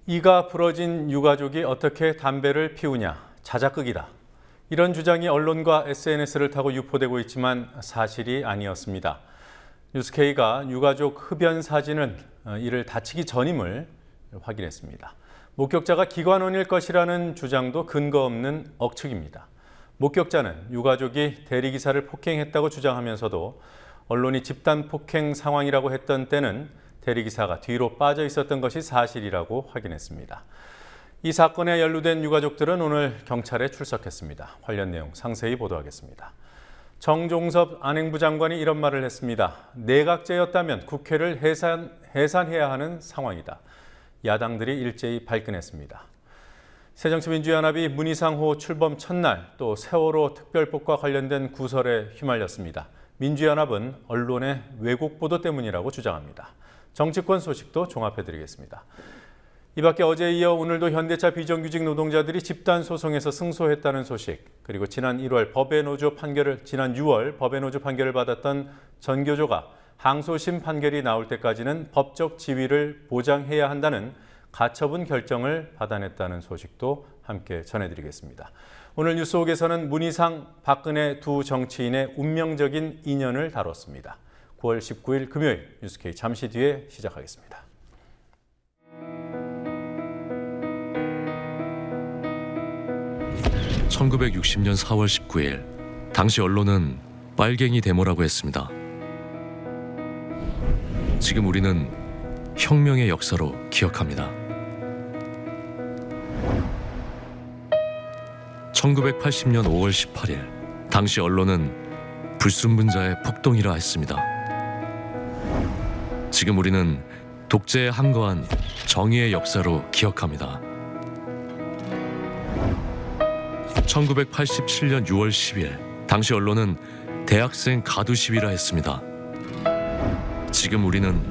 이가 부러진 유가족이 어떻게 담배를 피우냐, 자작극이다. 이런 주장이 언론과 SNS를 타고 유포되고 있지만 사실이 아니었습니다. 뉴스K가 유가족 흡연 사진은 이를 다치기 전임을 확인했습니다. 목격자가 기관원일 것이라는 주장도 근거 없는 억측입니다. 목격자는 유가족이 대리기사를 폭행했다고 주장하면서도 언론이 집단 폭행 상황이라고 했던 때는 대리기사가 뒤로 빠져 있었던 것이 사실이라고 확인했습니다. 이 사건에 연루된 유가족들은 오늘 경찰에 출석했습니다. 관련 내용 상세히 보도하겠습니다. 정종섭 안행부 장관이 이런 말을 했습니다. 내각제였다면 국회를 해산해야 하는 상황이다. 야당들이 일제히 발끈했습니다. 새정치민주연합이 문희상호 출범 첫날 또 세월호 특별법과 관련된 구설에 휘말렸습니다. 민주연합은 언론의 왜곡 보도 때문이라고 주장합니다. 정치권 소식도 종합해드리겠습니다. 이 밖에 어제에 이어 오늘도 현대차 비정규직 노동자들이 집단 소송에서 승소했다는 소식, 그리고 지난 6월 법의 노조 판결을 받았던 전교조가 항소심 판결이 나올 때까지는 법적 지위를 보장해야 한다는 가처분 결정을 받아냈다는 소식도 함께 전해드리겠습니다. 오늘 뉴스옥에서는 문희상, 박근혜 두 정치인의 운명적인 인연을 다뤘습니다. 9월 19일 금요일 뉴스K 잠시 뒤에 시작하겠습니다. (1960년 4월 19일) 당시 언론은 빨갱이 데모라고 했습니다. 지금 우리는 혁명의 역사로 기억합니다. 1980년 5월 18일 당시 언론은 불순분자의 폭동이라 했습니다. 지금 우리는 독재에 항거한 정의의 역사로 기억합니다. 1987년 6월 10일 당시 언론은 대학생 가두 시위라 했습니다. 지금 우리는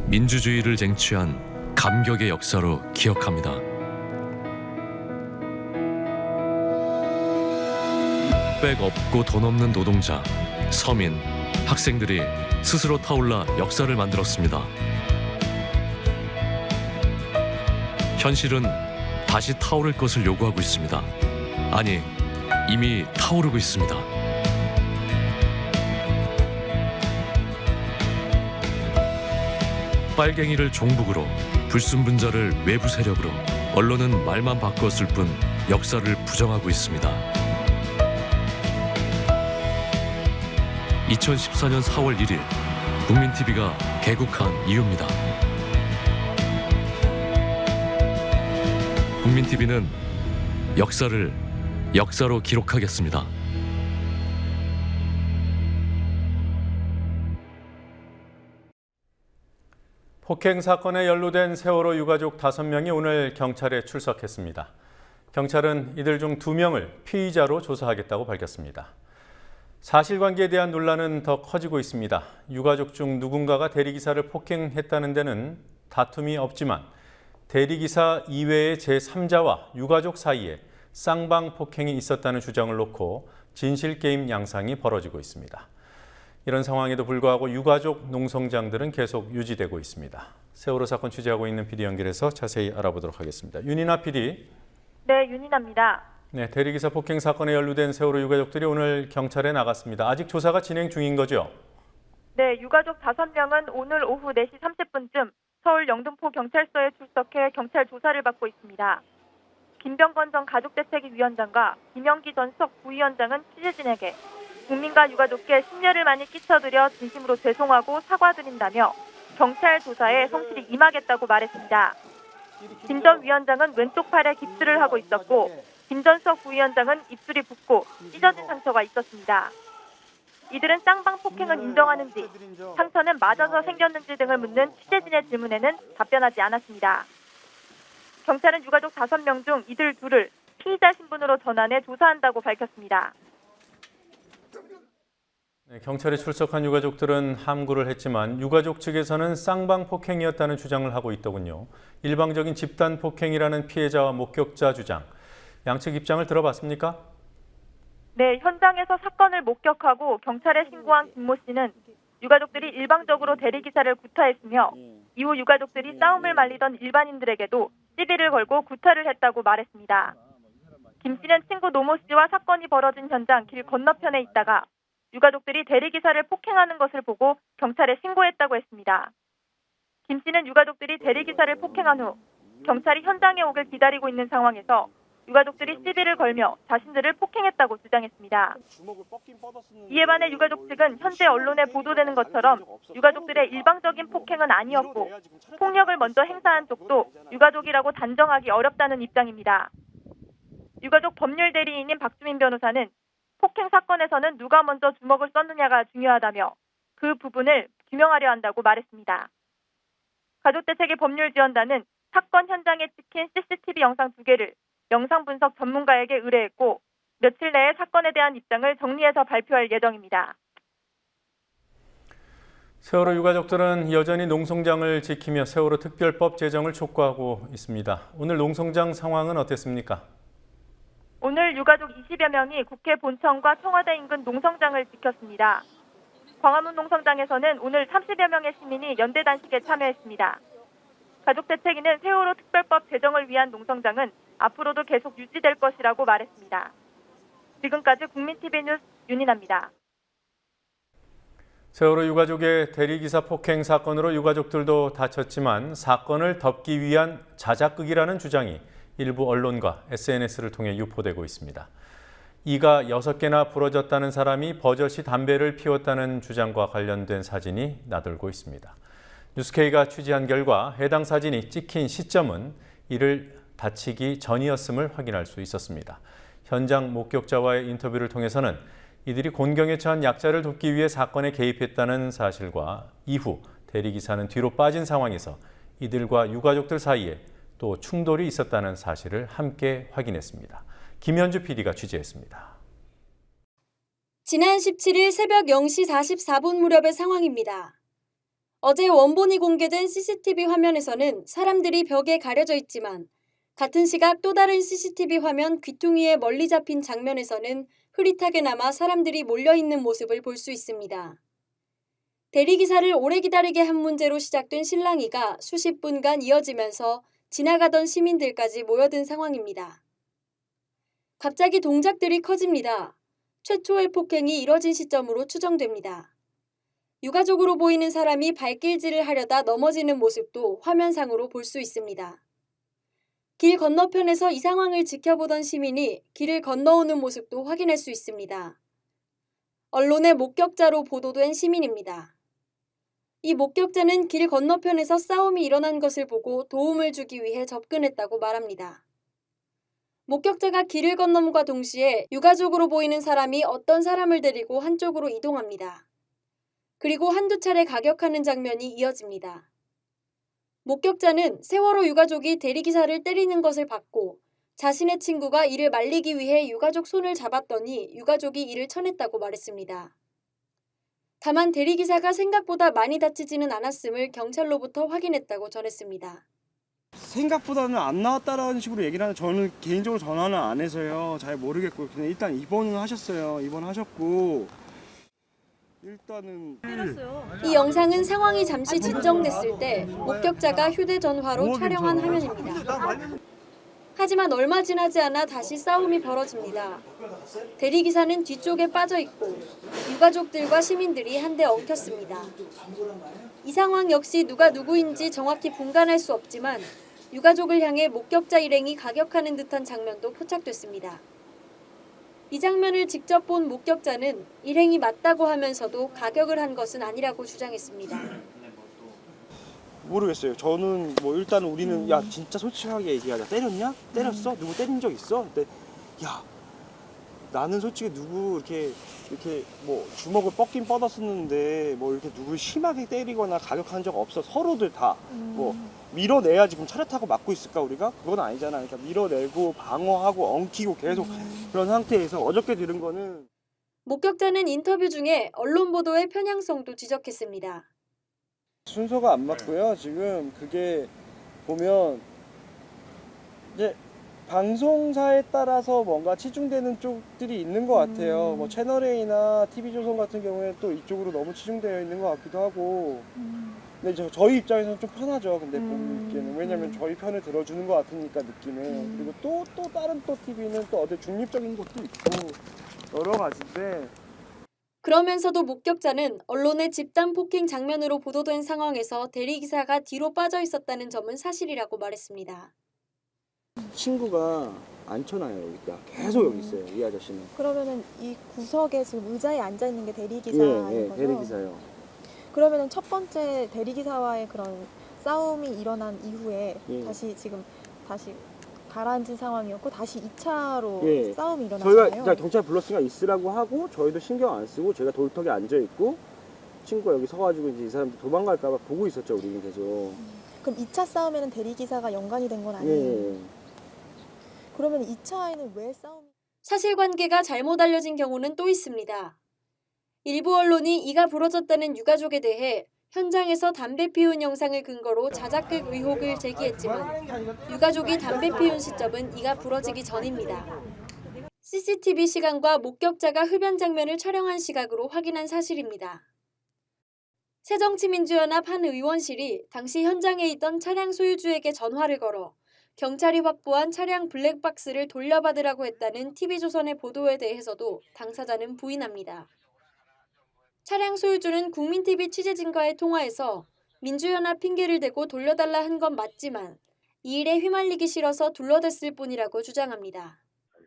민주주의를 쟁취한 감격의 역사로 기억합니다. 백 없고 돈 없는 노동자, 서민, 학생들이 스스로 타올라 역사를 만들었습니다. 현실은 다시 타오를 것을 요구하고 있습니다. 아니, 이미 타오르고 있습니다. 빨갱이를 종북으로, 불순분자를 외부 세력으로, 언론은 말만 바꿨을 뿐 역사를 부정하고 있습니다. 2014년 4월 1일 국민TV가 개국한 이유입니다. 국민TV는 역사를 역사로 기록하겠습니다. 폭행 사건에 연루된 세월호 유가족 5명이 오늘 경찰에 출석했습니다. 경찰은 이들 중 2명을 피의자로 조사하겠다고 밝혔습니다. 사실관계에 대한 논란은 더 커지고 있습니다. 유가족 중 누군가가 대리기사를 폭행했다는 데는 다툼이 없지만 대리기사 이외의 제3자와 유가족 사이에 쌍방폭행이 있었다는 주장을 놓고 진실게임 양상이 벌어지고 있습니다. 이런 상황에도 불구하고 유가족 농성장들은 계속 유지되고 있습니다. 세월호 사건 취재하고 있는 PD 연결해서 자세히 알아보도록 하겠습니다. 윤이나 PD. 네, 윤이나입니다. 네, 대리기사 폭행 사건에 연루된 세월호 유가족들이 오늘 경찰에 나갔습니다. 아직 조사가 진행 중인 거죠? 네, 유가족 5명은 오늘 오후 4시 30분쯤 서울 영등포 경찰서에 출석해 경찰 조사를 받고 있습니다. 김병건 전 가족대책위원장과 김영기 전 수석 부위원장은 취재진에게 국민과 유가족께 심려를 많이 끼쳐드려 진심으로 죄송하고 사과드린다며 경찰 조사에 성실히 임하겠다고 말했습니다. 김 전 위원장은 왼쪽 팔에 깁스를 하고 있었고 김 전 수석 부위원장은 입술이 붓고 찢어진 상처가 있었습니다. 이들은 쌍방 폭행은 인정하는지, 상처는 맞아서 생겼는지 등을 묻는 취재진의 질문에는 답변하지 않았습니다. 경찰은 유가족 5명 중 이들 둘을 피의자 신분으로 전환해 조사한다고 밝혔습니다. 네, 경찰에 출석한 유가족들은 함구를 했지만 유가족 측에서는 쌍방폭행이었다는 주장을 하고 있더군요. 일방적인 집단폭행이라는 피해자와 목격자 주장, 양측 입장을 들어봤습니까? 네, 현장에서 사건을 목격하고 경찰에 신고한 김모 씨는 유가족들이 일방적으로 대리기사를 구타했으며 이후 유가족들이 싸움을 말리던 일반인들에게도 시비를 걸고 구타를 했다고 말했습니다. 김 씨는 친구 노모 씨와 사건이 벌어진 현장 길 건너편에 있다가 유가족들이 대리기사를 폭행하는 것을 보고 경찰에 신고했다고 했습니다. 김 씨는 유가족들이 대리기사를 폭행한 후 경찰이 현장에 오길 기다리고 있는 상황에서 유가족들이 시비를 걸며 자신들을 폭행했다고 주장했습니다. 이에 반해 유가족 측은 현재 언론에 보도되는 것처럼 유가족들의 일방적인 폭행은 아니었고 폭력을 먼저 행사한 쪽도 유가족이라고 단정하기 어렵다는 입장입니다. 유가족 법률 대리인인 박주민 변호사는 폭행 사건에서는 누가 먼저 주먹을 썼느냐가 중요하다며 그 부분을 규명하려 한다고 말했습니다. 가족대책의 법률지원단은 사건 현장에 찍힌 CCTV 영상 2개를 영상 분석 전문가에게 의뢰했고 며칠 내에 사건에 대한 입장을 정리해서 발표할 예정입니다. 세월호 유가족들은 여전히 농성장을 지키며 세월호 특별법 제정을 촉구하고 있습니다. 오늘 농성장 상황은 어땠습니까? 오늘 유가족 20여 명이 국회 본청과 청와대 인근 농성장을 지켰습니다. 광화문 농성장에서는 오늘 30여 명의 시민이 연대 단식에 참여했습니다. 가족대책위는 세월호 특별법 제정을 위한 농성장은 앞으로도 계속 유지될 것이라고 말했습니다. 지금까지 국민TV 뉴스 윤인아입니다. 세월호 유가족의 대리기사 폭행 사건으로 유가족들도 다쳤지만 사건을 덮기 위한 자작극이라는 주장이 일부 언론과 SNS를 통해 유포되고 있습니다. 이가 6개나 부러졌다는 사람이 버젓이 담배를 피웠다는 주장과 관련된 사진이 나돌고 있습니다. 뉴스K가 취재한 결과 해당 사진이 찍힌 시점은 이를 다치기 전이었음을 확인할 수 있었습니다. 현장 목격자와의 인터뷰를 통해서는 이들이 곤경에 처한 약자를 돕기 위해 사건에 개입했다는 사실과 이후 대리기사는 뒤로 빠진 상황에서 이들과 유가족들 사이에 또 충돌이 있었다는 사실을 함께 확인했습니다. 김현주 PD가 취재했습니다. 지난 17일 새벽 0시 44분 무렵의 상황입니다. 어제 원본이 공개된 CCTV 화면에서는 사람들이 벽에 가려져 있지만 같은 시각 또 다른 CCTV 화면 귀퉁이에 멀리 잡힌 장면에서는 흐릿하게 남아 사람들이 몰려있는 모습을 볼 수 있습니다. 대리기사를 오래 기다리게 한 문제로 시작된 실랑이가 수십 분간 이어지면서 지나가던 시민들까지 모여든 상황입니다. 갑자기 동작들이 커집니다. 최초의 폭행이 이뤄진 시점으로 추정됩니다. 유가족으로 보이는 사람이 발길질을 하려다 넘어지는 모습도 화면상으로 볼 수 있습니다. 길 건너편에서 이 상황을 지켜보던 시민이 길을 건너오는 모습도 확인할 수 있습니다. 언론의 목격자로 보도된 시민입니다. 이 목격자는 길 건너편에서 싸움이 일어난 것을 보고 도움을 주기 위해 접근했다고 말합니다. 목격자가 길을 건nom과 동시에 유가족으로 보이는 사람이 어떤 사람을 데리고 한쪽으로 이동합니다. 그리고 한두 차례 가격하는 장면이 이어집니다. 목격자는 세월호 유가족이 대리기사를 때리는 것을 봤고 자신의 친구가 이를 말리기 위해 유가족 손을 잡았더니 유가족이 이를 쳐냈다고 말했습니다. 다만 대리기사가 생각보다 많이 다치지는 않았음을 경찰로부터 확인했다고 전했습니다. 생각보다는 안 나왔다라는 식으로 얘기를 하는데 저는 개인적으로 전화는 안 해서요. 잘 모르겠고 그냥 일단 입원은 하셨어요. 입원하셨고 일단은 이 영상은 상황이 잠시 진정됐을 때 목격자가 휴대전화로 촬영한 화면입니다. 하지만 얼마 지나지 않아 다시 싸움이 벌어집니다. 대리기사는 뒤쪽에 빠져 있고 유가족들과 시민들이 한데 엉켰습니다. 이 상황 역시 누가 누구인지 정확히 분간할 수 없지만 유가족을 향해 목격자 일행이 가격하는 듯한 장면도 포착됐습니다. 이 장면을 직접 본 목격자는 일행이 맞다고 하면서도 가격을 한 것은 아니라고 주장했습니다. 모르겠어요. 저는 뭐 일단 우리는 야 진짜 솔직하게 얘기하자. 때렸냐? 때렸어? 누구 때린 적 있어? 근데 야 나는 솔직히 누구 이렇게 뭐 주먹을 뻗긴 뻗었었는데 뭐 이렇게 누구 심하게 때리거나 가격한 적 없어. 서로들 다 뭐 밀어내야 지금 차를 타고 맞고 있을까 우리가? 그건 아니잖아. 그러니까 밀어내고 방어하고 엉키고 계속 그런 상태에서 어저께 들은 거는 목격자는 인터뷰 중에 언론 보도의 편향성도 지적했습니다. 순서가 안 맞고요. 지금 그게 보면 이제 방송사에 따라서 뭔가 치중되는 쪽들이 있는 것 같아요. 뭐 채널A나 TV조선 같은 경우에 또 이쪽으로 너무 치중되어 있는 것 같기도 하고 근데 저희 입장에서는 좀 편하죠. 근데 보기에는 음. 왜냐면 저희 편을 들어주는 것 같으니까 느낌에. 그리고 또 다른 또 TV는 또 어디 중립적인 것도 있고 여러 가지인데. 그러면서도 목격자는 언론의 집단 폭행 장면으로 보도된 상황에서 대리기사가 뒤로 빠져 있었다는 점은 사실이라고 말했습니다. 친구가 앉혀놔요. 여기다 계속 여기 있어요. 이 아저씨는. 그러면은 이 구석에 지금 의자에 앉아 있는 게 대리기사인 예, 거죠? 대리기사요. 그러면은 첫 번째 대리기사와의 그런 싸움이 일어난 이후에 예. 다시 가라앉은 상황이었고 다시 2차로 예. 싸움이 저희가 일어났잖아요. 그냥 경찰 불렀으니까 있으라고 하고 저희도 신경 안 쓰고 제가 돌턱에 앉아 있고 친구가 여기 서가지고 이제 이 사람들 도망갈까봐 보고 있었죠. 우리는 계속. 그럼 2차 싸움에는 대리기사가 연관이 된 건 예. 아니에요? 그러면 2차에는 왜 싸움이? 사실관계가 잘못 알려진 경우는 또 있습니다. 일부 언론이 이가 부러졌다는 유가족에 대해 현장에서 담배 피운 영상을 근거로 자작극 의혹을 제기했지만 유가족이 담배 피운 시점은 이가 부러지기 전입니다. CCTV 시간과 목격자가 흡연 장면을 촬영한 시각으로 확인한 사실입니다. 새정치민주연합 한 의원실이 당시 현장에 있던 차량 소유주에게 전화를 걸어 경찰이 확보한 차량 블랙박스를 돌려받으라고 했다는 TV조선의 보도에 대해서도 당사자는 부인합니다. 차량 소유주는 국민TV 취재진과의 통화에서 민주연합 핑계를 대고 돌려달라 한 건 맞지만 이 일에 휘말리기 싫어서 둘러댔을 뿐이라고 주장합니다.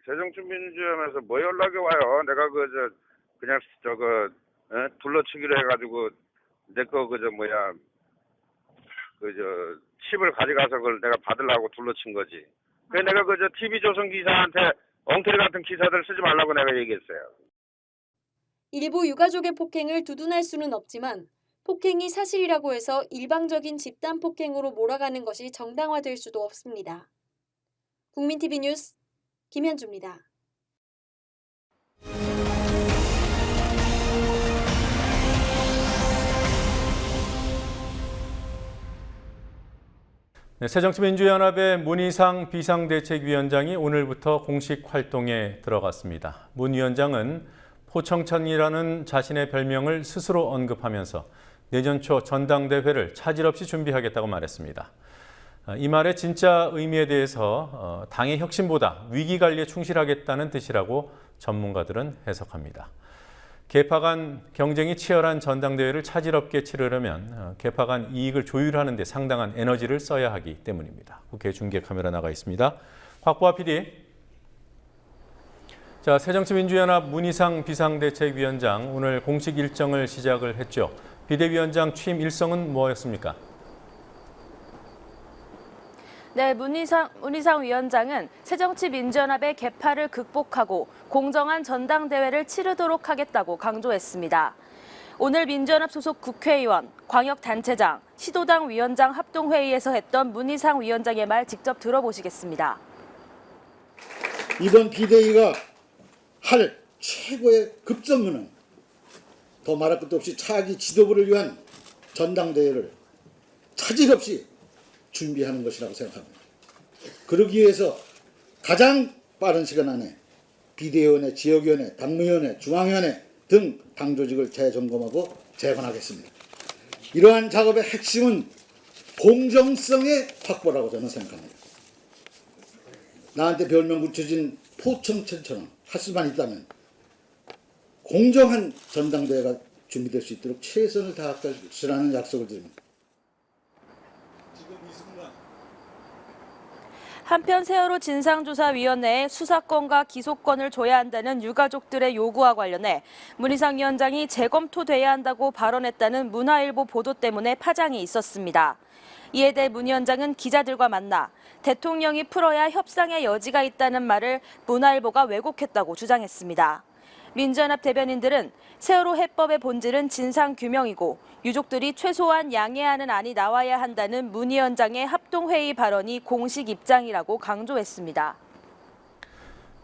새정치민주연합에서 뭐 연락이 와요? 내가 그냥 둘러치기로 해가지고 내 거 칩을 가져가서 그걸 내가 받으려고 둘러친 거지. 그래 내가 TV조선 기사한테 엉터리 같은 기사들 쓰지 말라고 내가 얘기했어요. 일부 유가족의 폭행을 두둔할 수는 없지만 폭행이 사실이라고 해서 일방적인 집단 폭행으로 몰아가는 것이 정당화될 수도 없습니다. 국민TV 뉴스 김현주입니다. 네, 새정치민주연합의 문희상 비상대책위원장이 오늘부터 공식 활동에 들어갔습니다. 문 위원장은 포청천이라는 자신의 별명을 스스로 언급하면서 내년 초 전당대회를 차질 없이 준비하겠다고 말했습니다. 이 말의 진짜 의미에 대해서 당의 혁신보다 위기관리에 충실하겠다는 뜻이라고 전문가들은 해석합니다. 계파 간 경쟁이 치열한 전당대회를 차질 없게 치르려면 계파 간 이익을 조율하는 데 상당한 에너지를 써야 하기 때문입니다. 국회 중계 카메라 나가 있습니다. 곽보아 PD. 자, 새정치민주연합 문희상 비상대책위원장 오늘 공식 일정을 시작을 했죠. 비대위원장 취임 일성은 뭐였습니까? 네, 문희상 위원장은 새정치민주연합의 계파를 극복하고 공정한 전당대회를 치르도록 하겠다고 강조했습니다. 오늘 민주연합 소속 국회의원, 광역단체장, 시도당 위원장 합동회의에서 했던 문희상 위원장의 말 직접 들어보시겠습니다. 이번 비대위가 할 최고의 급선무는 더 말할 것도 없이 차기 지도부를 위한 전당대회를 차질 없이 준비하는 것이라고 생각합니다. 그러기 위해서 가장 빠른 시간 안에 비대위원회, 지역위원회, 당무위원회, 중앙위원회 등 당조직을 재점검하고 재건하겠습니다. 이러한 작업의 핵심은 공정성의 확보라고 저는 생각합니다. 나한테 별명 붙여진 포청천처럼 할 수만 있다면 공정한 전당대회가 준비될 수 있도록 최선을 다할 것이라는 약속을 드립니다. 한편 세월호 진상조사위원회에 수사권과 기소권을 줘야 한다는 유가족들의 요구와 관련해 문희상 위원장이 재검토돼야 한다고 발언했다는 문화일보 보도 때문에 파장이 있었습니다. 이에 대해 문 위원장은 기자들과 만나 대통령이 풀어야 협상의 여지가 있다는 말을 문화일보가 왜곡했다고 주장했습니다. 민주연합 대변인들은 세월호 해법의 본질은 진상규명이고 유족들이 최소한 양해하는 안이 나와야 한다는 문 위원장의 합동회의 발언이 공식 입장이라고 강조했습니다.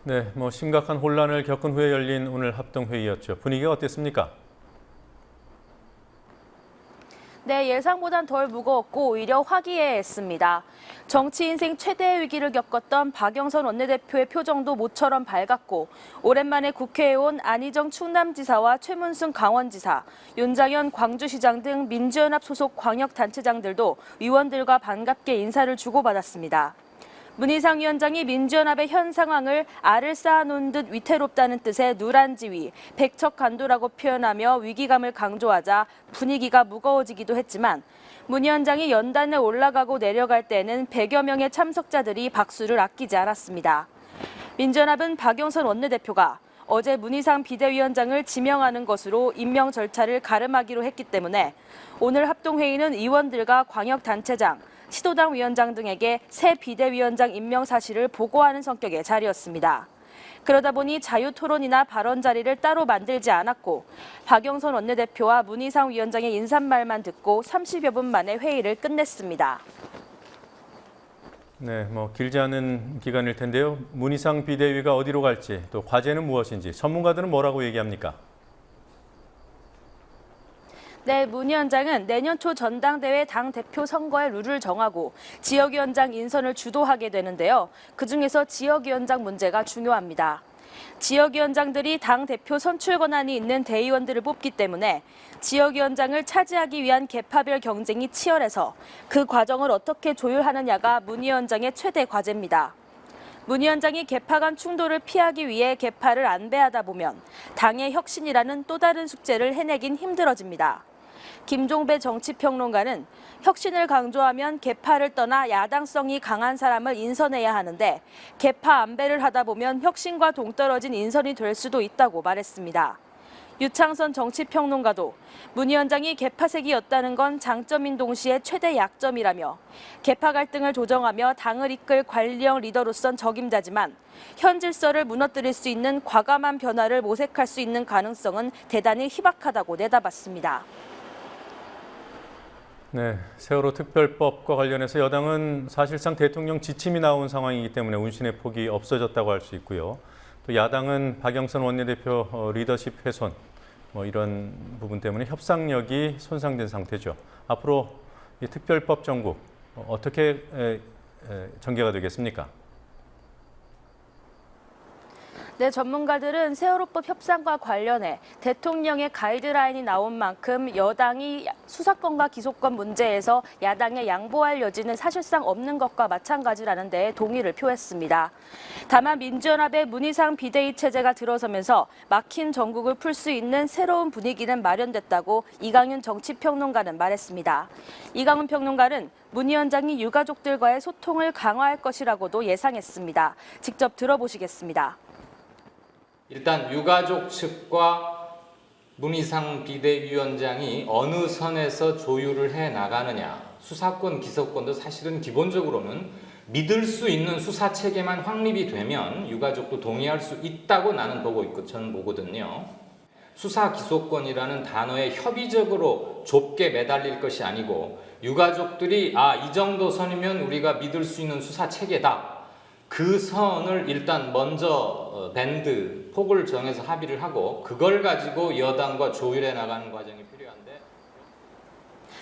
네, 심각한 혼란을 겪은 후에 열린 오늘 합동회의였죠. 분위기가 어땠습니까? 네, 예상보단 덜 무거웠고 오히려 화기애애했습니다. 정치 인생 최대의 위기를 겪었던 박영선 원내대표의 표정도 모처럼 밝았고 오랜만에 국회에 온 안희정 충남지사와 최문승 강원지사, 윤장현 광주시장 등 민주연합 소속 광역단체장들도 의원들과 반갑게 인사를 주고받았습니다. 문희상 위원장이 민주연합의 현 상황을 알을 쌓아놓은 듯 위태롭다는 뜻의 누란지위, 백척간도라고 표현하며 위기감을 강조하자 분위기가 무거워지기도 했지만 문 위원장이 연단에 올라가고 내려갈 때는 100여 명의 참석자들이 박수를 아끼지 않았습니다. 민주연합은 박영선 원내대표가 어제 문희상 비대위원장을 지명하는 것으로 임명 절차를 가름하기로 했기 때문에 오늘 합동회의는 의원들과 광역단체장, 시도당 위원장 등에게 새 비대위원장 임명 사실을 보고하는 성격의 자리였습니다. 그러다 보니 자유토론이나 발언 자리를 따로 만들지 않았고 박영선 원내대표와 문희상 위원장의 인사말만 듣고 30여 분 만에 회의를 끝냈습니다. 네, 길지 않은 기간일 텐데요. 문희상 비대위가 어디로 갈지, 또 과제는 무엇인지 전문가들은 뭐라고 얘기합니까? 네, 문 위원장은 내년 초 전당대회 당대표 선거의 룰을 정하고 지역위원장 인선을 주도하게 되는데요. 그중에서 지역위원장 문제가 중요합니다. 지역위원장들이 당대표 선출 권한이 있는 대의원들을 뽑기 때문에 지역위원장을 차지하기 위한 계파별 경쟁이 치열해서 그 과정을 어떻게 조율하느냐가 문 위원장의 최대 과제입니다. 문 위원장이 계파 간 충돌을 피하기 위해 계파를 안배하다 보면 당의 혁신이라는 또 다른 숙제를 해내긴 힘들어집니다. 김종배 정치평론가는 혁신을 강조하면 계파를 떠나 야당성이 강한 사람을 인선해야 하는데 계파 안배를 하다 보면 혁신과 동떨어진 인선이 될 수도 있다고 말했습니다. 유창선 정치평론가도 문 위원장이 계파색이었다는 건 장점인 동시에 최대 약점이라며 계파 갈등을 조정하며 당을 이끌 관리형 리더로선 적임자지만 현 질서를 무너뜨릴 수 있는 과감한 변화를 모색할 수 있는 가능성은 대단히 희박하다고 내다봤습니다. 네, 세월호 특별법과 관련해서 여당은 사실상 대통령 지침이 나온 상황이기 때문에 운신의 폭이 없어졌다고 할 수 있고요. 또 야당은 박영선 원내대표 리더십 훼손, 이런 부분 때문에 협상력이 손상된 상태죠. 앞으로 이 특별법 정국 어떻게 전개가 되겠습니까? 네, 전문가들은 세월호법 협상과 관련해 대통령의 가이드라인이 나온 만큼 여당이 수사권과 기소권 문제에서 야당에 양보할 여지는 사실상 없는 것과 마찬가지라는 데 동의를 표했습니다. 다만 민주연합의 문희상 비대위 체제가 들어서면서 막힌 정국을 풀 수 있는 새로운 분위기는 마련됐다고 이강윤 정치평론가는 말했습니다. 이강윤 평론가는 문 위원장이 유가족들과의 소통을 강화할 것이라고도 예상했습니다. 직접 들어보시겠습니다. 일단 유가족 측과 문희상 비대위원장이 어느 선에서 조율을 해 나가느냐, 수사권, 기소권도 사실은 기본적으로는 믿을 수 있는 수사 체계만 확립이 되면 유가족도 동의할 수 있다고 나는 저는 보거든요. 수사 기소권이라는 단어에 협의적으로 좁게 매달릴 것이 아니고 유가족들이 이 정도 선이면 우리가 믿을 수 있는 수사 체계다. 그 선을 일단 먼저 밴드, 폭을 정해서 합의를 하고 그걸 가지고 여당과 조율해 나가는 과정이 필요한데.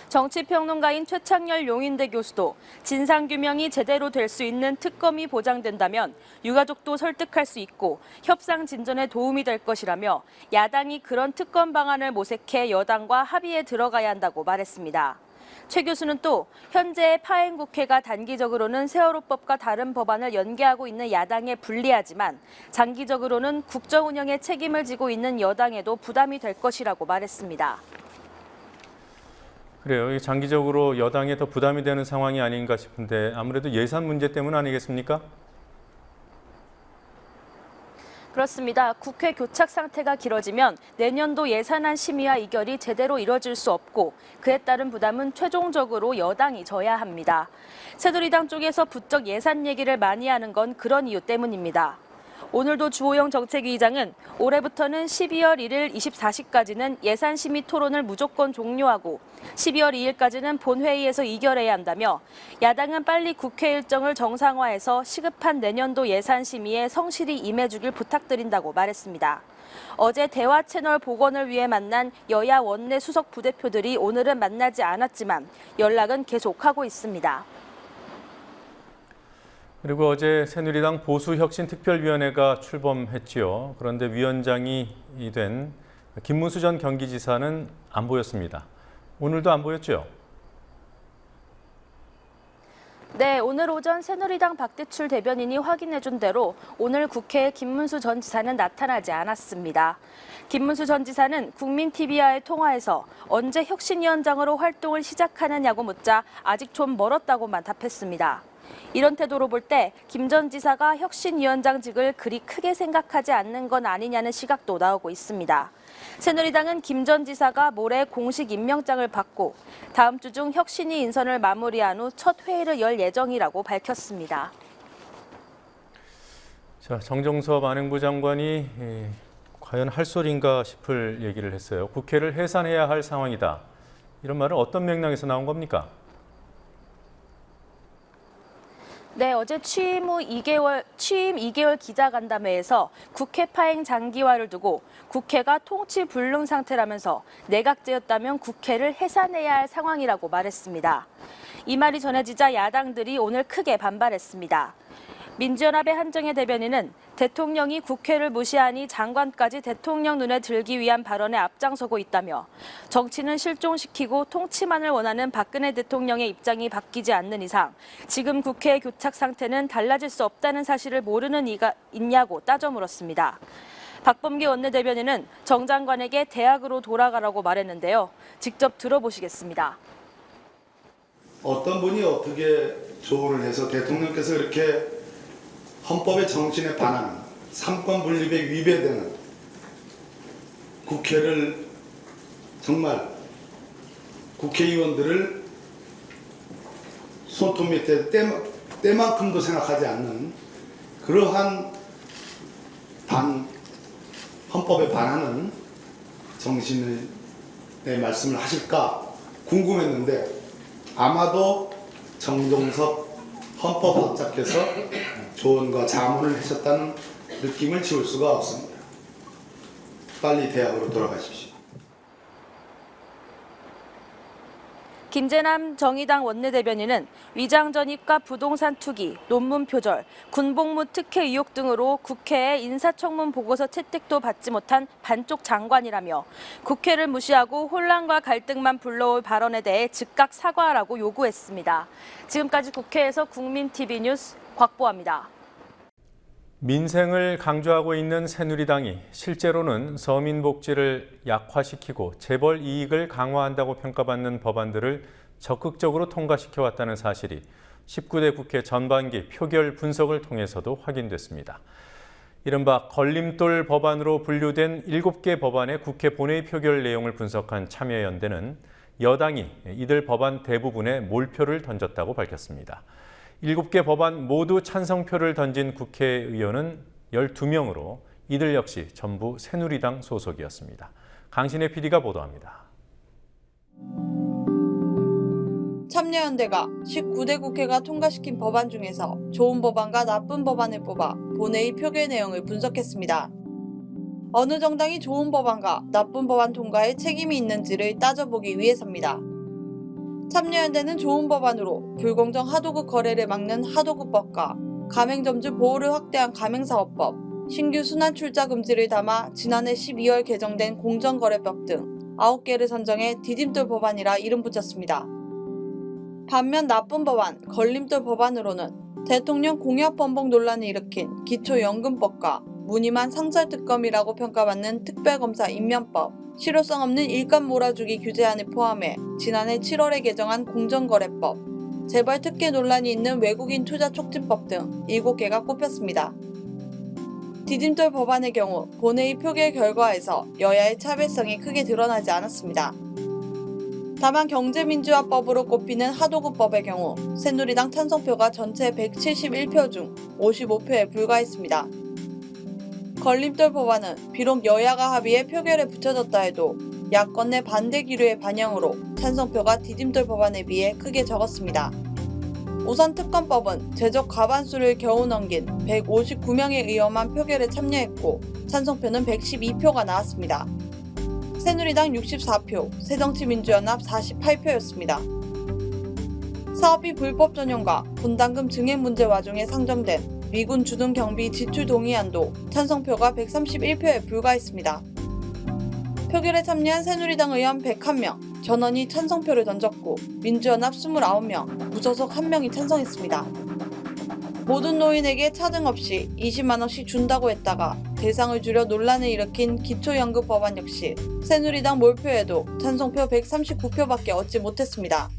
정치평론가인 최창렬 용인대 교수도 진상규명이 제대로 될 수 있는 특검이 보장된다면 유가족도 설득할 수 있고 협상 진전에 도움이 될 것이라며 야당이 그런 특검 방안을 모색해 여당과 합의에 들어가야 한다고 말했습니다. 최 교수는 또 현재의 파행국회가 단기적으로는 세월호법과 다른 법안을 연계하고 있는 야당에 불리하지만 장기적으로는 국정 운영에 책임을 지고 있는 여당에도 부담이 될 것이라고 말했습니다. 그래요. 장기적으로 여당에 더 부담이 되는 상황이 아닌가 싶은데 아무래도 예산 문제 때문 아니겠습니까? 그렇습니다. 국회 교착 상태가 길어지면 내년도 예산안 심의와 의결이 제대로 이뤄질 수 없고 그에 따른 부담은 최종적으로 여당이 져야 합니다. 새누리당 쪽에서 부쩍 예산 얘기를 많이 하는 건 그런 이유 때문입니다. 오늘도 주호영 정책위의장은 올해부터는 12월 1일 24시까지는 예산심의 토론을 무조건 종료하고 12월 2일까지는 본회의에서 의결해야 한다며 야당은 빨리 국회 일정을 정상화해서 시급한 내년도 예산심의에 성실히 임해주길 부탁드린다고 말했습니다. 어제 대화 채널 복원을 위해 만난 여야 원내 수석 부대표들이 오늘은 만나지 않았지만 연락은 계속하고 있습니다. 그리고 어제 새누리당 보수혁신특별위원회가 출범했지요. 그런데 위원장이 된 김문수 전 경기지사는 안 보였습니다. 오늘도 안 보였죠? 네, 오늘 오전 새누리당 박대출 대변인이 확인해준 대로 오늘 국회에 김문수 전 지사는 나타나지 않았습니다. 김문수 전 지사는 국민TV와의 통화에서 언제 혁신위원장으로 활동을 시작하느냐고 묻자 아직 좀 멀었다고만 답했습니다. 이런 태도로 볼 때 김 전 지사가 혁신위원장직을 그리 크게 생각하지 않는 건 아니냐는 시각도 나오고 있습니다. 새누리당은 김 전 지사가 모레 공식 임명장을 받고 다음 주 중 혁신위 인선을 마무리한 후 첫 회의를 열 예정이라고 밝혔습니다. 자, 정정섭 안행부 장관이 과연 할 소린가 싶을 얘기를 했어요. 국회를 해산해야 할 상황이다. 이런 말은 어떤 맥락에서 나온 겁니까? 네, 어제 취임 2개월 기자간담회에서 국회 파행 장기화를 두고 국회가 통치 불능 상태라면서 내각제였다면 국회를 해산해야 할 상황이라고 말했습니다. 이 말이 전해지자 야당들이 오늘 크게 반발했습니다. 민주연합의 한정혜 대변인은 대통령이 국회를 무시하니 장관까지 대통령 눈에 들기 위한 발언에 앞장서고 있다며 정치는 실종시키고 통치만을 원하는 박근혜 대통령의 입장이 바뀌지 않는 이상 지금 국회의 교착 상태는 달라질 수 없다는 사실을 모르는 이가 있냐고 따져 물었습니다. 박범계 원내대변인은 정 장관에게 대학으로 돌아가라고 말했는데요. 직접 들어보시겠습니다. 어떤 분이 어떻게 조언을 해서 대통령께서 이렇게 헌법의 정신에 반하는 삼권 분립에 위배되는 국회를 정말 국회의원들을 손톱 밑에 때만큼도 생각하지 않는 그러한 헌법에 반하는 정신의 말씀을 하실까 궁금했는데 아마도 정정섭 헌법학자께서 조언과 자문을 하셨다는 느낌을 지울 수가 없습니다. 빨리 대학으로 돌아가십시오. 김재남 정의당 원내대변인은 위장 전입과 부동산 투기, 논문 표절, 군복무 특혜 의혹 등으로 국회에 인사청문 보고서 채택도 받지 못한 반쪽 장관이라며 국회를 무시하고 혼란과 갈등만 불러올 발언에 대해 즉각 사과하라고 요구했습니다. 지금까지 국회에서 국민TV 뉴스 곽보아입니다. 민생을 강조하고 있는 새누리당이 실제로는 서민 복지를 약화시키고 재벌 이익을 강화한다고 평가받는 법안들을 적극적으로 통과시켜왔다는 사실이 19대 국회 전반기 표결 분석을 통해서도 확인됐습니다. 이른바 걸림돌 법안으로 분류된 7개 법안의 국회 본회의 표결 내용을 분석한 참여연대는 여당이 이들 법안 대부분에 몰표를 던졌다고 밝혔습니다. 7개 법안 모두 찬성표를 던진 국회의원은 12명으로 이들 역시 전부 새누리당 소속이었습니다. 강신혜 PD가 보도합니다. 참여연대가 19대 국회가 통과시킨 법안 중에서 좋은 법안과 나쁜 법안을 뽑아 본회의 표결 내용을 분석했습니다. 어느 정당이 좋은 법안과 나쁜 법안 통과에 책임이 있는지를 따져보기 위해서입니다. 참여연대는 좋은 법안으로 불공정 하도급 거래를 막는 하도급법과 가맹점주 보호를 확대한 가맹사업법, 신규 순환출자 금지를 담아 지난해 12월 개정된 공정거래법 등 9개를 선정해 디딤돌 법안이라 이름 붙였습니다. 반면 나쁜 법안, 걸림돌 법안으로는 대통령 공약 번복 논란을 일으킨 기초연금법과 무늬만 상설특검이라고 평가받는 특별검사 임명법, 실효성 없는 일감 몰아주기 규제안을 포함해 지난해 7월에 개정한 공정거래법, 재벌 특혜 논란이 있는 외국인 투자 촉진법 등 7개가 꼽혔습니다. 디딤돌 법안의 경우 본회의 표결 결과에서 여야의 차별성이 크게 드러나지 않았습니다. 다만 경제민주화법으로 꼽히는 하도급법의 경우 새누리당 찬성표가 전체 171표 중 55표에 불과했습니다. 걸림돌 법안은 비록 여야가 합의해 표결에 붙여졌다 해도 야권 내 반대 기류의 반영으로 찬성표가 디딤돌 법안에 비해 크게 적었습니다. 우선 특검법은 제적 과반수를 겨우 넘긴 159명의 의원만 표결에 참여했고 찬성표는 112표가 나왔습니다. 새누리당 64표, 새정치민주연합 48표였습니다. 사업비 불법 전용과 분담금 증액 문제 와중에 상정된 미군 주둔 경비 지출 동의안도 찬성표가 131표에 불과했습니다. 표결에 참여한 새누리당 의원 101명, 전원이 찬성표를 던졌고 민주연합 29명, 무소속 1명이 찬성했습니다. 모든 노인에게 차등 없이 20만 원씩 준다고 했다가 대상을 줄여 논란을 일으킨 기초연금 법안 역시 새누리당 몰표에도 찬성표 139표밖에 얻지 못했습니다.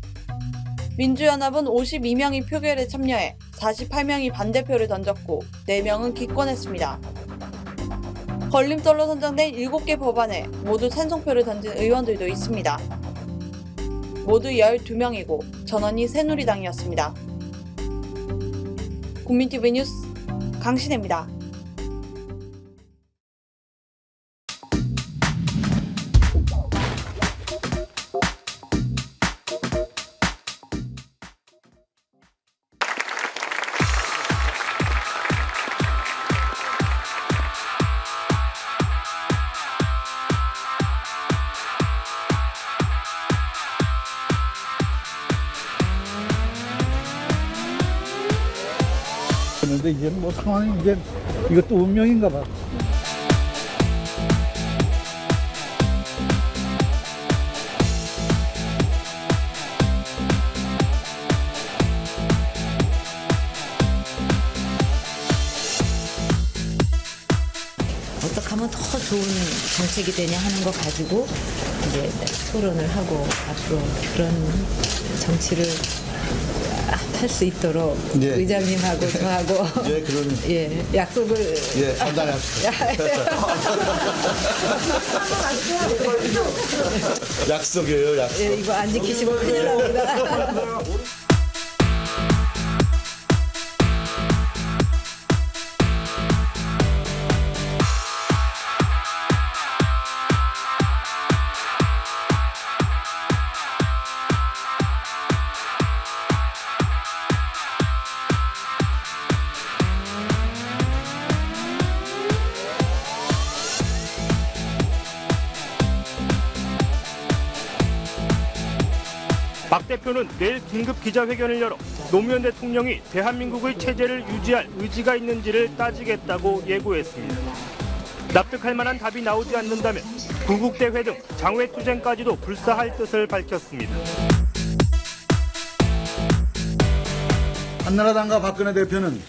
민주연합은 52명이 표결에 참여해 48명이 반대표를 던졌고 4명은 기권했습니다. 걸림돌로 선정된 7개 법안에 모두 찬성표를 던진 의원들도 있습니다. 모두 12명이고 전원이 새누리당이었습니다. 국민TV 뉴스 강신혜입니다. 그런데 이제 뭐 상황이 이제 이것도 운명인가 봐. 어떻게 하면 더 좋은 정책이 되냐 하는 거 가지고 이제 토론을 하고 앞으로 그런 정치를 할 수 있도록 예. 의장님하고 저하고 예, 그런 예, 약속을 예, 판단하십시오. 약속이에요, 약속. 예, 이거 안 지키시면 큰일 납니다. 박 대표는 내일 긴급 기자회견을 열어 노무현 대통령이 대한민국의 체제를 유지할 의지가 있는지를 따지겠다고 예고했습니다. 납득할 만한 답이 나오지 않는다면 구국대회 등 장외투쟁까지도 불사할 뜻을 밝혔습니다. 한나라당과 박근혜 대표는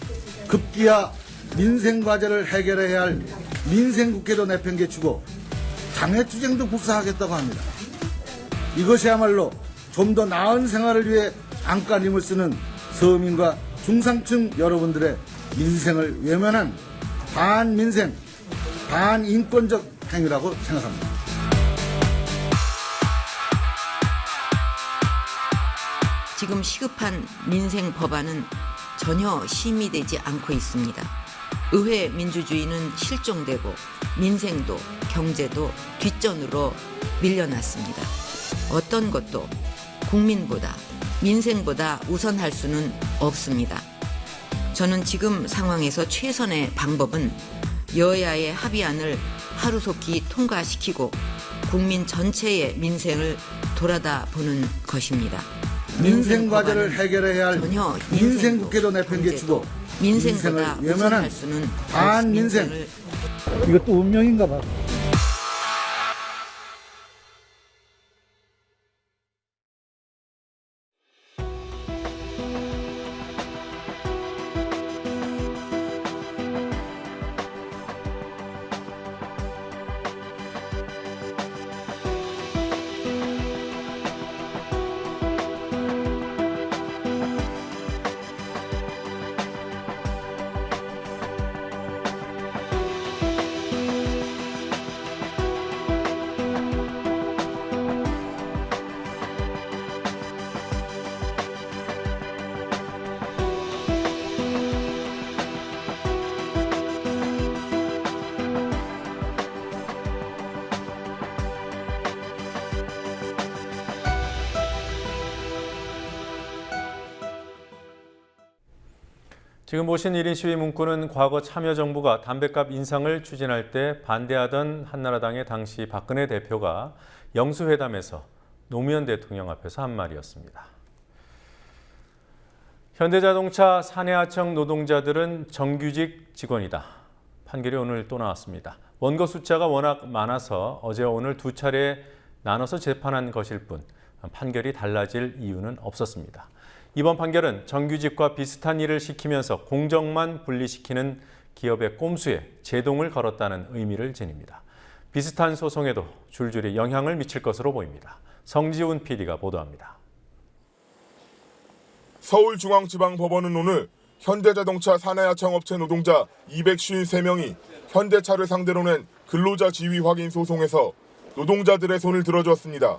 급기야 민생 과제를 해결해야 할 민생국회로 내팽개치고 장외투쟁도 불사하겠다고 합니다. 이것이야말로 좀 더 나은 생활을 위해 안간힘을 쓰는 서민과 중상층 여러분들의 민생을 외면한 반민생, 반인권적 행위라고 생각합니다. 지금 시급한 민생 법안은 전혀 심의되지 않고 있습니다. 의회 민주주의는 실종되고 민생도 경제도 뒷전으로 밀려났습니다. 어떤 것도 국민보다 민생보다 우선할 수는 없습니다. 저는 지금 상황에서 최선의 방법은 여야의 합의안을 하루속히 통과시키고 국민 전체의 민생을 돌아다 보는 것입니다. 민생 과제를 해결해야 할 민생국회로 내팽개치고 민생보다 민생을 우선할 외면한 수는 반민생. 이것도 운명인가 봐. 지금 보신 1인 시위 문구는 과거 참여정부가 담뱃값 인상을 추진할 때 반대하던 한나라당의 당시 박근혜 대표가 영수회담에서 노무현 대통령 앞에서 한 말이었습니다. 현대자동차 사내하청 노동자들은 정규직 직원이다. 판결이 오늘 또 나왔습니다. 원고 숫자가 워낙 많아서 어제와 오늘 두 차례 나눠서 재판한 것일 뿐 판결이 달라질 이유는 없었습니다. 이번 판결은 정규직과 비슷한 일을 시키면서 공정만 분리시키는 기업의 꼼수에 제동을 걸었다는 의미를 지닙니다. 비슷한 소송에도 줄줄이 영향을 미칠 것으로 보입니다. 성지훈 PD가 보도합니다. 서울중앙지방법원은 오늘 현대자동차 사내하청업체 노동자 253명이 현대차를 상대로 낸 근로자 지위 확인 소송에서 노동자들의 손을 들어줬습니다.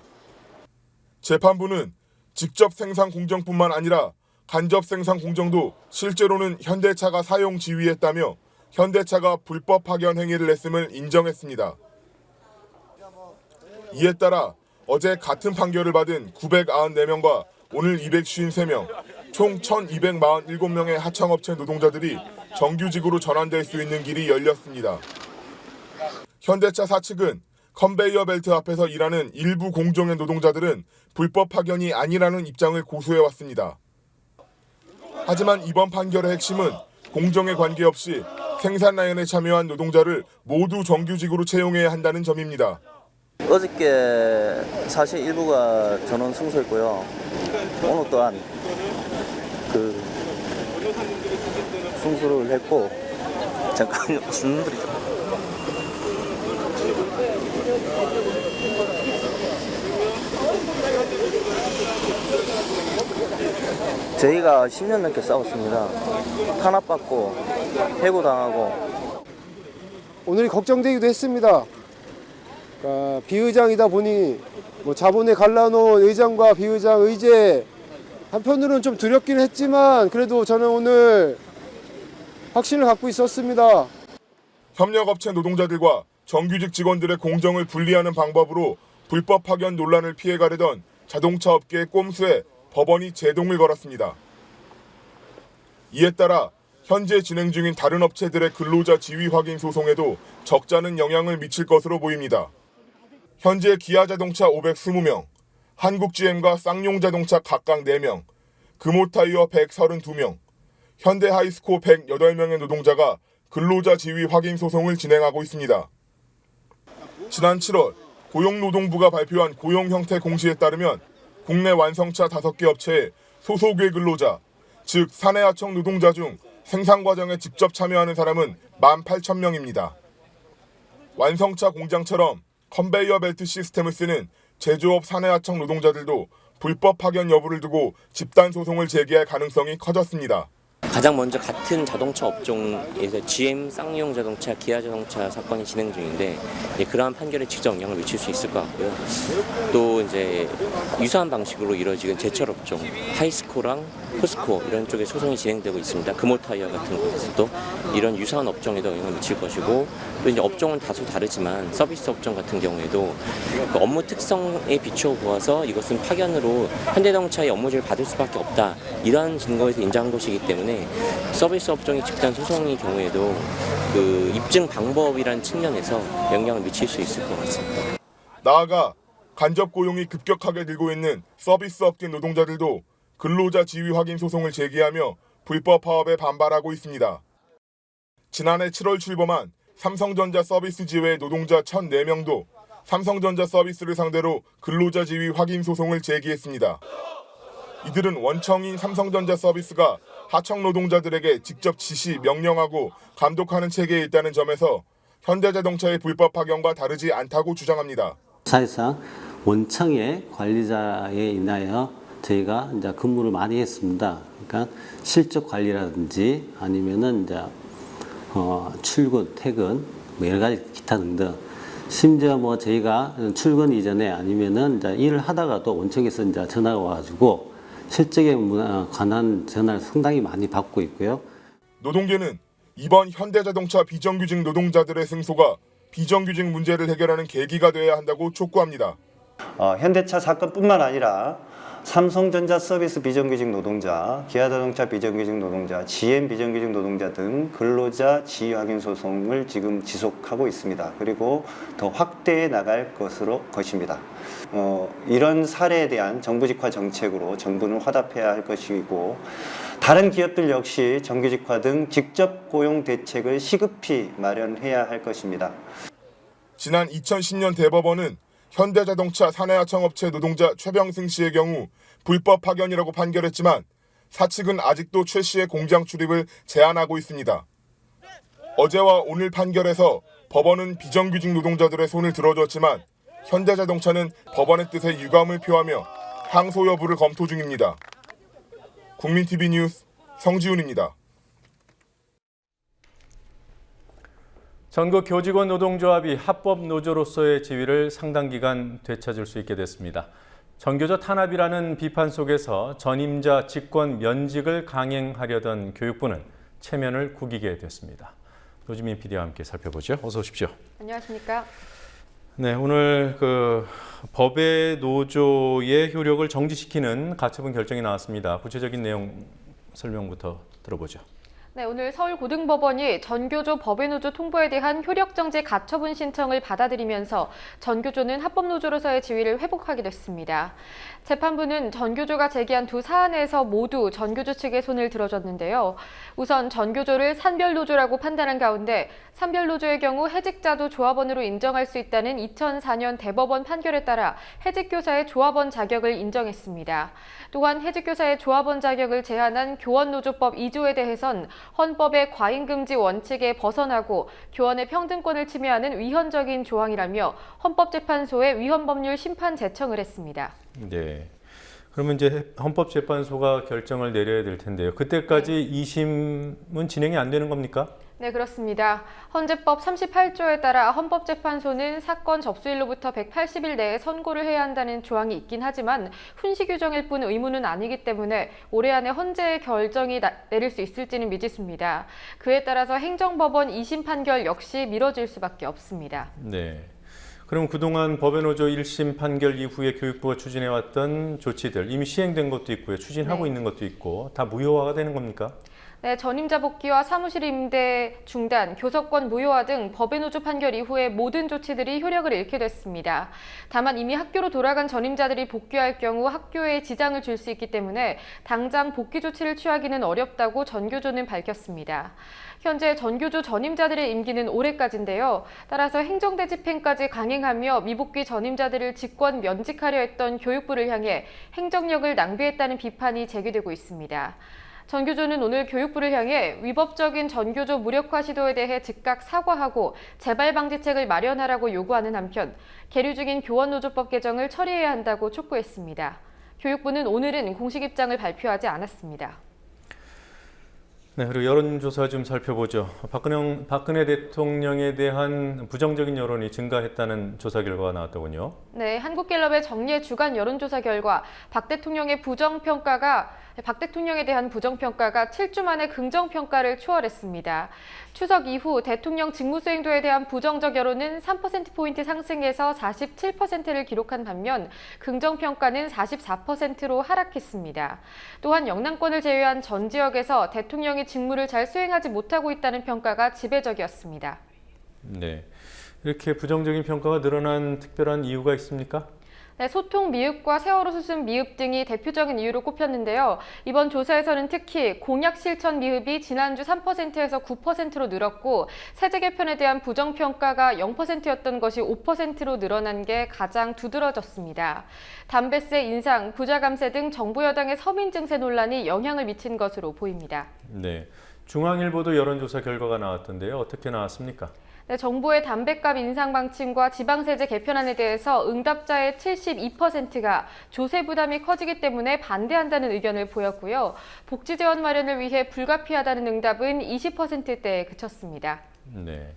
재판부는 직접 생산 공정뿐만 아니라 간접 생산 공정도 실제로는 현대차가 사용 지휘했다며 현대차가 불법 파견 행위를 했음을 인정했습니다. 이에 따라 어제 같은 판결을 받은 994명과 오늘 253명, 총 1247명의 하청업체 노동자들이 정규직으로 전환될 수 있는 길이 열렸습니다. 현대차 사측은 컨베이어 벨트 앞에서 일하는 일부 공정의 노동자들은 불법 파견이 아니라는 입장을 고수해왔습니다. 하지만 이번 판결의 핵심은 공정에 관계없이 생산 라인에 참여한 노동자를 모두 정규직으로 채용해야 한다는 점입니다. 어저께 사실 일부가 전원 승소했고요. 오늘 또한 승소를 했고 잠깐만요. 무슨 소리죠? 저희가 10년 넘게 싸웠습니다. 탄압받고 해고당하고. 오늘이 걱정되기도 했습니다. 비의장이다 보니 자본에 갈라놓은 의장과 비의장 의제 한편으로는 좀 두렵긴 했지만 그래도 저는 오늘 확신을 갖고 있었습니다. 협력업체 노동자들과 정규직 직원들의 공정을 분리하는 방법으로 불법 파견 논란을 피해가려던 자동차 업계의 꼼수에 법원이 제동을 걸었습니다. 이에 따라 현재 진행 중인 다른 업체들의 근로자 지위 확인 소송에도 적잖은 영향을 미칠 것으로 보입니다. 현재 기아자동차 520명, 한국GM과 쌍용자동차 각각 4명, 금호타이어 132명, 현대하이스코 108명의 노동자가 근로자 지위 확인 소송을 진행하고 있습니다. 지난 7월 고용노동부가 발표한 고용형태 공시에 따르면 국내 완성차 5개 업체의 소속외 근로자, 즉 사내하청 노동자 중 생산 과정에 직접 참여하는 사람은 18,000명입니다. 완성차 공장처럼 컨베이어 벨트 시스템을 쓰는 제조업 사내하청 노동자들도 불법 파견 여부를 두고 집단 소송을 제기할 가능성이 커졌습니다. 가장 먼저 같은 자동차 업종에서 GM, 쌍용 자동차, 기아 자동차 사건이 진행 중인데 그러한 판결에 직접 영향을 미칠 수 있을 것 같고요. 또 이제 유사한 방식으로 이루어지는 제철 업종, 하이스코랑 포스코 이런 쪽에 소송이 진행되고 있습니다. 금호타이어 같은 곳에서도 이런 유사한 업종에도 영향을 미칠 것이고 또 이제 업종은 다소 다르지만 서비스 업종 같은 경우에도 그 업무 특성에 비추어 보아서 이것은 파견으로 현대자동차의 업무지를 받을 수밖에 없다. 이러한 증거에서 인정한 것이기 때문에 서비스 업종의 집단 소송의 경우에도 그 입증 방법이라는 측면에서 영향을 미칠 수 있을 것 같습니다. 나아가 간접 고용이 급격하게 늘고 있는 서비스 업계 노동자들도 근로자 지위 확인 소송을 제기하며 불법 파업에 반발하고 있습니다. 지난해 7월 출범한 삼성전자 서비스 지회 노동자 1,004명도 삼성전자 서비스를 상대로 근로자 지위 확인 소송을 제기했습니다. 이들은 원청인 삼성전자 서비스가 하청 노동자들에게 직접 지시, 명령하고 감독하는 체계에 있다는 점에서 현대자동차의 불법 파견과 다르지 않다고 주장합니다. 사실상 원청의 관리자에 인하여 저희가 이제 근무를 많이 했습니다. 그러니까 실적 관리라든지 아니면은 이제 출근, 퇴근, 여러 가지 기타 등등. 심지어 저희가 출근 이전에 아니면은 이제 일을 하다가도 원청에서 이제 전화가 와가지고 실적에 관한 전화를 상당히 많이 받고 있고요. 노동계는 이번 현대자동차 비정규직 노동자들의 승소가 비정규직 문제를 해결하는 계기가 되어야 한다고 촉구합니다. 현대차 사건뿐만 아니라 삼성전자 서비스 비정규직 노동자, 기아자동차 비정규직 노동자, GM 비정규직 노동자 등 근로자 지위 확인 소송을 지금 지속하고 있습니다. 그리고 더 확대해 나갈 것입니다. 이런 사례에 대한 정부직화 정책으로 정부는 화답해야 할 것이고, 다른 기업들 역시 정규직화 등 직접 고용 대책을 시급히 마련해야 할 것입니다. 지난 2010년 대법원은 현대자동차 사내하청업체 노동자 최병승 씨의 경우 불법 파견이라고 판결했지만 사측은 아직도 최 씨의 공장 출입을 제한하고 있습니다. 어제와 오늘 판결에서 법원은 비정규직 노동자들의 손을 들어줬지만 현대자동차는 법원의 뜻에 유감을 표하며 항소 여부를 검토 중입니다. 국민TV 뉴스 성지훈입니다. 전국 교직원 노동조합이 합법 노조로서의 지위를 상당 기간 되찾을 수 있게 됐습니다. 전교조 탄압이라는 비판 속에서 전임자 직권 면직을 강행하려던 교육부는 체면을 구기게 됐습니다. 노지민 PD와 함께 살펴보죠. 어서 오십시오. 안녕하십니까? 네, 오늘 법의 노조의 효력을 정지시키는 가처분 결정이 나왔습니다. 구체적인 내용 설명부터 들어보죠. 네, 오늘 서울고등법원이 전교조 법외노조 통보에 대한 효력정지 가처분 신청을 받아들이면서 전교조는 합법노조로서의 지위를 회복하게 됐습니다. 재판부는 전교조가 제기한 두 사안에서 모두 전교조 측의 손을 들어줬는데요. 우선 전교조를 산별노조라고 판단한 가운데 산별노조의 경우 해직자도 조합원으로 인정할 수 있다는 2004년 대법원 판결에 따라 해직교사의 조합원 자격을 인정했습니다. 또한 해직교사의 조합원 자격을 제한한 교원노조법 2조에 대해선 헌법의 과잉금지 원칙에 벗어나고 교원의 평등권을 침해하는 위헌적인 조항이라며 헌법재판소에 위헌법률 심판 제청을 했습니다. 네. 그러면 이제 헌법재판소가 결정을 내려야 될 텐데요. 그때까지 2심은 진행이 안 되는 겁니까? 네, 그렇습니다. 헌재법 38조에 따라 헌법재판소는 사건 접수일로부터 180일 내에 선고를 해야 한다는 조항이 있긴 하지만 훈시 규정일 뿐 의무는 아니기 때문에 올해 안에 헌재의 결정이 내릴 수 있을지는 미지수입니다. 그에 따라서 행정법원 2심 판결 역시 미뤄질 수밖에 없습니다. 네. 그럼 그동안 법외노조 1심 판결 이후에 교육부가 추진해왔던 조치들 이미 시행된 것도 있고요. 추진하고 있는 것도 있고 다 무효화가 되는 겁니까? 네, 전임자 복귀와 사무실 임대 중단, 교섭권 무효화 등 법외노조 판결 이후에 모든 조치들이 효력을 잃게 됐습니다. 다만 이미 학교로 돌아간 전임자들이 복귀할 경우 학교에 지장을 줄 수 있기 때문에 당장 복귀 조치를 취하기는 어렵다고 전교조는 밝혔습니다. 현재 전교조 전임자들의 임기는 올해까지인데요. 따라서 행정대 집행까지 강행하며 미복귀 전임자들을 직권 면직하려 했던 교육부를 향해 행정력을 낭비했다는 비판이 제기되고 있습니다. 전교조는 오늘 교육부를 향해 위법적인 전교조 무력화 시도에 대해 즉각 사과하고 재발 방지책을 마련하라고 요구하는 한편 계류 중인 교원노조법 개정을 처리해야 한다고 촉구했습니다. 교육부는 오늘은 공식 입장을 발표하지 않았습니다. 네, 그리고 여론조사 좀 살펴보죠. 박근혜 대통령에 대한 부정적인 여론이 증가했다는 조사 결과가 나왔더군요. 네, 한국갤럽의 정례 주간 여론조사 결과 박 대통령에 대한 부정평가가 7주 만에 긍정평가를 초월했습니다. 추석 이후 대통령 직무수행도에 대한 부정적 여론은 3%포인트 상승해서 47%를 기록한 반면 긍정평가는 44%로 하락했습니다. 또한 영남권을 제외한 전 지역에서 대통령이 직무를 잘 수행하지 못하고 있다는 평가가 지배적이었습니다. 네, 이렇게 부정적인 평가가 늘어난 특별한 이유가 있습니까? 네, 소통 미흡과 세월호 수습 미흡 등이 대표적인 이유로 꼽혔는데요. 이번 조사에서는 특히 공약 실천 미흡이 지난주 3%에서 9%로 늘었고 세제 개편에 대한 부정평가가 0%였던 것이 5%로 늘어난 게 가장 두드러졌습니다. 담배세 인상, 부자 감세 등 정부 여당의 서민 증세 논란이 영향을 미친 것으로 보입니다. 네, 중앙일보도 여론조사 결과가 나왔던데요. 어떻게 나왔습니까? 네, 정부의 담뱃값 인상 방침과 지방세제 개편안에 대해서 응답자의 72%가 조세 부담이 커지기 때문에 반대한다는 의견을 보였고요. 복지 재원 마련을 위해 불가피하다는 응답은 20%대에 그쳤습니다. 네.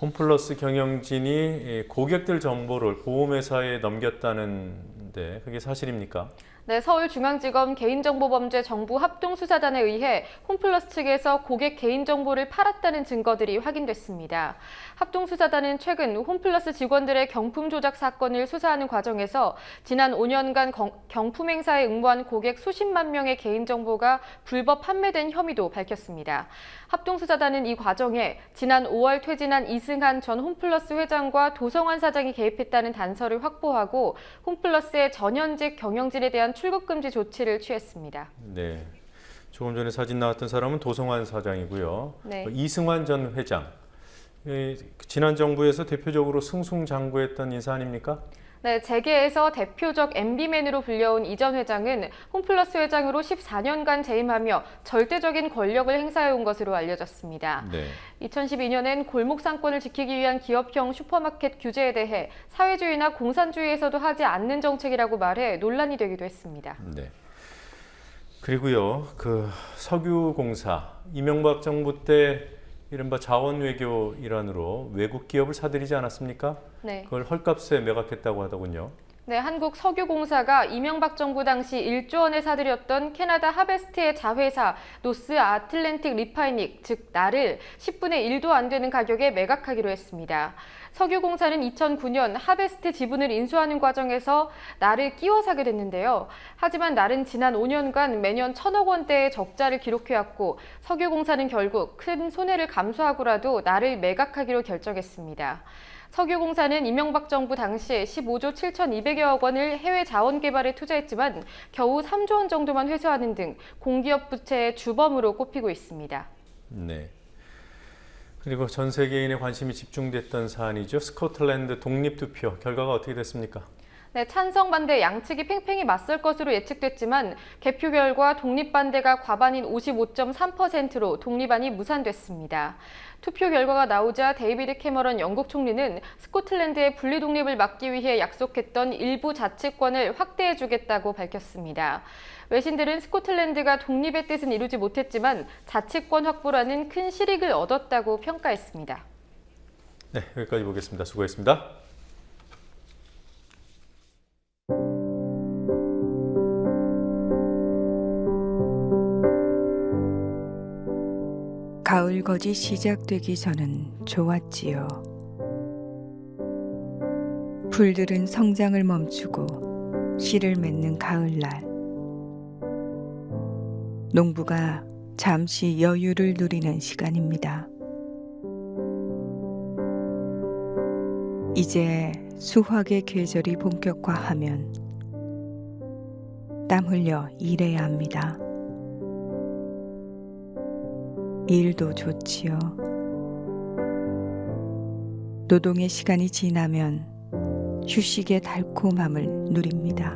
홈플러스 경영진이 고객들 정보를 보험회사에 넘겼다는데 그게 사실입니까? 네, 서울중앙지검 개인정보범죄 정부 합동수사단에 의해 홈플러스 측에서 고객 개인정보를 팔았다는 증거들이 확인됐습니다. 합동수사단은 최근 홈플러스 직원들의 경품 조작 사건을 수사하는 과정에서 지난 5년간 경품 행사에 응모한 고객 수십만 명의 개인정보가 불법 판매된 혐의도 밝혔습니다. 합동수사단은 이 과정에 지난 5월 퇴진한 이승한 전 홈플러스 회장과 도성환 사장이 개입했다는 단서를 확보하고 홈플러스의 전현직 경영진에 대한 출국금지 조치를 취했습니다. 네, 조금 전에 사진 나왔던 사람은 도성환 사장이고요. 네. 이승환 전 회장, 지난 정부에서 대표적으로 승승장구했던 인사 아닙니까? 네, 재계에서 대표적 MB맨으로 불려온 이 전 회장은 홈플러스 회장으로 14년간 재임하며 절대적인 권력을 행사해온 것으로 알려졌습니다. 네. 2012년엔 골목 상권을 지키기 위한 기업형 슈퍼마켓 규제에 대해 사회주의나 공산주의에서도 하지 않는 정책이라고 말해 논란이 되기도 했습니다. 네. 그리고요, 그 석유공사 이명박 정부 때 이른바 자원외교 일환으로 외국 기업을 사들이지 않았습니까? 네. 그걸 헐값에 매각했다고 하더군요. 네, 한국석유공사가 이명박 정부 당시 1조 원에 사들였던 캐나다 하베스트의 자회사 노스 아틀랜틱 리파이닉, 즉 나를 10분의 1도 안 되는 가격에 매각하기로 했습니다. 석유공사는 2009년 하베스트 지분을 인수하는 과정에서 나를 끼워 사게 됐는데요. 하지만 나는 지난 5년간 매년 1,000억 원대의 적자를 기록해왔고 석유공사는 결국 큰 손해를 감수하고라도 나를 매각하기로 결정했습니다. 석유공사는 이명박 정부 당시 15조 7,200여억 원을 해외 자원 개발에 투자했지만 겨우 3조 원 정도만 회수하는 등 공기업 부채의 주범으로 꼽히고 있습니다. 네. 그리고 전 세계인의 관심이 집중됐던 사안이죠. 스코틀랜드 독립투표 결과가 어떻게 됐습니까? 네, 찬성 반대 양측이 팽팽히 맞설 것으로 예측됐지만 개표 결과 독립 반대가 과반인 55.3%로 독립안이 무산됐습니다. 투표 결과가 나오자 데이비드 캐머런 영국 총리는 스코틀랜드의 분리 독립을 막기 위해 약속했던 일부 자치권을 확대해주겠다고 밝혔습니다. 외신들은 스코틀랜드가 독립의 뜻은 이루지 못했지만 자치권 확보라는 큰 실익을 얻었다고 평가했습니다. 네, 여기까지 보겠습니다. 수고했습니다. 가을 거지 시작되기 전은 좋았지요. 풀들은 성장을 멈추고 씨를 맺는 가을날. 농부가 잠시 여유를 누리는 시간입니다. 이제 수확의 계절이 본격화하면 땀 흘려 일해야 합니다. 일도 좋지요. 노동의 시간이 지나면 휴식의 달콤함을 누립니다.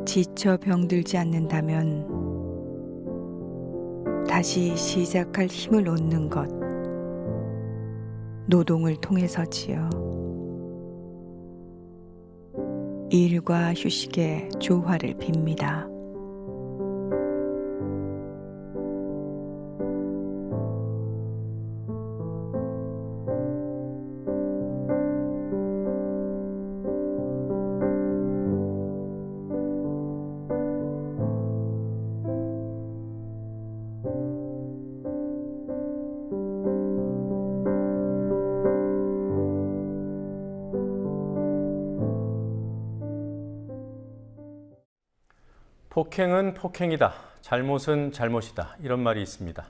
지쳐 병들지 않는다면 다시 시작할 힘을 얻는 것, 노동을 통해서지요. 일과 휴식의 조화를 빕니다. 폭행은 폭행이다. 잘못은 잘못이다. 이런 말이 있습니다.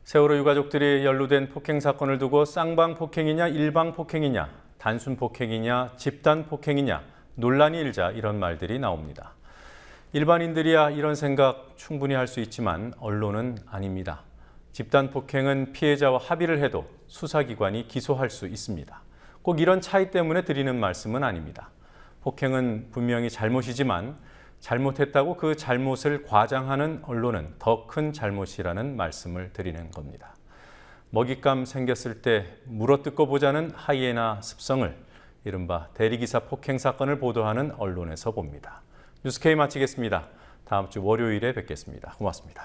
세월호 유가족들이 연루된 폭행 사건을 두고 쌍방 폭행이냐 일방 폭행이냐 단순 폭행이냐 집단 폭행이냐 논란이 일자 이런 말들이 나옵니다. 일반인들이야 이런 생각 충분히 할 수 있지만 언론은 아닙니다. 집단 폭행은 피해자와 합의를 해도 수사기관이 기소할 수 있습니다. 꼭 이런 차이 때문에 드리는 말씀은 아닙니다. 폭행은 분명히 잘못이지만 잘못했다고 그 잘못을 과장하는 언론은 더 큰 잘못이라는 말씀을 드리는 겁니다. 먹잇감 생겼을 때 물어뜯고 보자는 하이에나 습성을 이른바 대리기사 폭행 사건을 보도하는 언론에서 봅니다. 뉴스K 마치겠습니다. 다음 주 월요일에 뵙겠습니다. 고맙습니다.